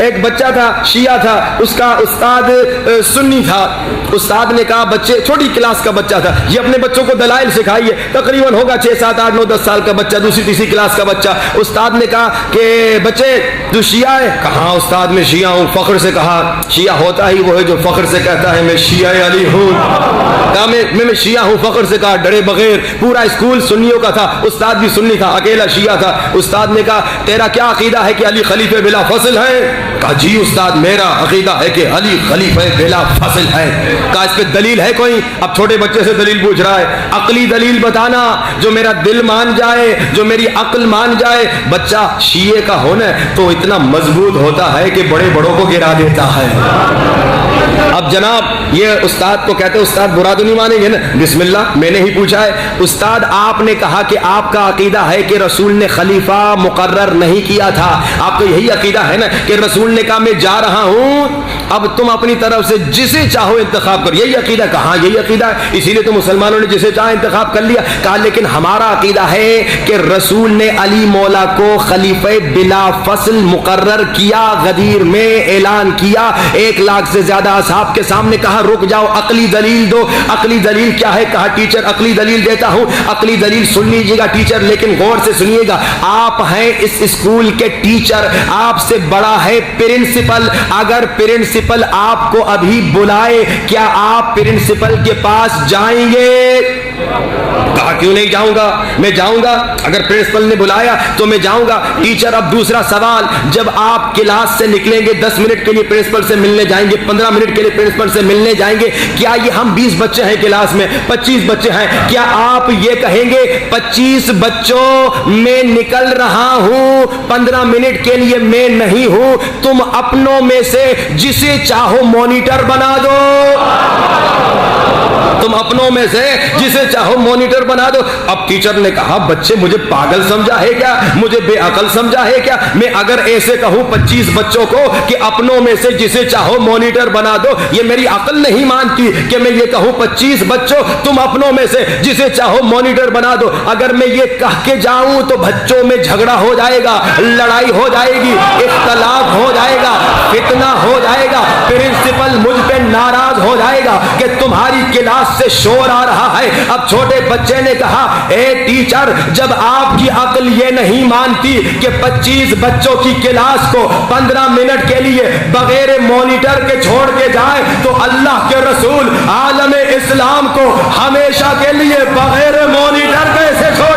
ایک بچہ تھا شیعہ تھا, اس کا استاد سنی تھا. استاد نے کہا بچے, چھوٹی کلاس کا بچہ تھا, یہ اپنے بچوں کو دلائل سکھائیے, تقریباً ہوگا 6 7 8 9 10 سال کا بچہ, دوسری تیسری کلاس کا بچہ. استاد نے کہا کہ بچے تو شیعہ ہے؟ کہا استاد میں شیعہ ہوں. فخر سے کہا شیعہ ہوتا ہی وہ ہے جو فخر سے کہتا ہے میں شیعہ علی ہوں. کہا میں شیعہ ہوں, فخر سے کہا ڈرے بغیر. پورا اسکول سنیوں کا تھا, استاد بھی سنی تھا, اکیلا شیعہ تھا. استاد نے کہا تیرا کیا عقیدہ ہے کہ علی خلیفہ بلا فصل ہے؟ کہا جی استاد میرا عقیدہ ہے کہ علی خلیفہ بلا فصل ہے. کہا اس پہ دلیل ہے کوئی؟ اب چھوٹے بچے سے دلیل پوچھ رہا ہے, عقلی دلیل بتانا جو میرا دل مان جائے, جو میری عقل مان جائے. بچہ شیعہ کا ہونا تو اتنا مضبوط ہوتا ہے کہ بڑے بڑوں کو گرا دیتا ہے. اب جناب یہ استاد کو کہتے ہیں استاد برا تو نہیں مانیں گے نا؟ بسم اللہ, میں نے ہی پوچھا ہے. استاد آپ نے کہا کہ آپ کا عقیدہ ہے کہ رسول نے خلیفہ مقرر نہیں کیا تھا, آپ کو یہی عقیدہ ہے نا کہ رسول نے کہا میں جا رہا ہوں, اب تم اپنی طرف سے جسے چاہو انتخاب کرو, یہی عقیدہ؟ کہاں یہی عقیدہ ہے, اسی لیے تو مسلمانوں نے جسے چاہا انتخاب کر لیا. کہا لیکن ہمارا عقیدہ ہے کہ رسول نے علی مولا کو خلیفہ بلا فصل مقرر کیا, غدیر میں اعلان کیا, 1 لاکھ سے زیادہ اصحاب کے سامنے. کہا رک جاؤ, عقلی دلیل دو. عقلی دلیل کیا ہے؟ کہا ٹیچر عقلی دلیل دیتا ہوں. عقلی دلیل سن لیجیے گا ٹیچر, لیکن غور سے سنیے گا. آپ ہیں اس اسکول کے ٹیچر, آپ سے بڑا ہے پرنسپل. اگر پرنسپل آپ کو ابھی بلائے, کیا آپ پرنسپل کے پاس جائیں گے؟ کہا کیوں نہیں جاؤں گا, میں جاؤں گا. اگر پرنسپل نے بلایا تو میں جاؤں گا. ٹیچر اب دوسرا سوال, جب آپ کلاس سے نکلیں گے 10 منٹ کے لیے پرنسپل سے ملنے جائیں گے, 15 منٹ کے لیے پرنسپل سے ملنے جائیں گے, کیا یہ ہم 20 بچے ہیں کلاس میں, 25 بچے ہیں, کیا آپ یہ کہیں گے 25 بچوں میں نکل رہا ہوں, 15 منٹ کے لیے میں نہیں ہوں, تم اپنوں میں سے جسے چاہو مانیٹر بنا دو, تم اپنوں میں سے جسے چاہو مانیٹر بنا دو. اب ٹیچر نے کہا بچے مجھے پاگل سمجھا ہے کیا, مجھے بے عقل سمجھا ہے کیا؟ میں اگر ایسے کہوں 25 بچوں کو کہ اپنوں میں سے جسے چاہو مانیٹر بنا دو, یہ میری عقل نہیں مانتی کہ میں یہ کہوں 25 بچوں تم اپنوں میں سے جسے چاہو مانیٹر بنا دو. اگر میں یہ کہہ کے جاؤں تو بچوں میں جھگڑا ہو جائے گا, لڑائی ہو جائے گی, اختلاف ہو جائے گا, فتنہ ہو جائے گا, پرنسپل مجھ پہ ناراض ہو جائے گا کہ تمہاری کلاس سے شور آ رہا ہے. اب چھوٹے بچے نے کہا اے ٹیچر, جب آپ کی عقل یہ نہیں مانتی کہ 25 بچوں کی کلاس کو 15 منٹ کے لیے بغیر مانیٹر کے چھوڑ کے جائے, تو اللہ کے رسول عالم اسلام کو ہمیشہ کے لیے بغیر مانیٹر کیسے چھوڑ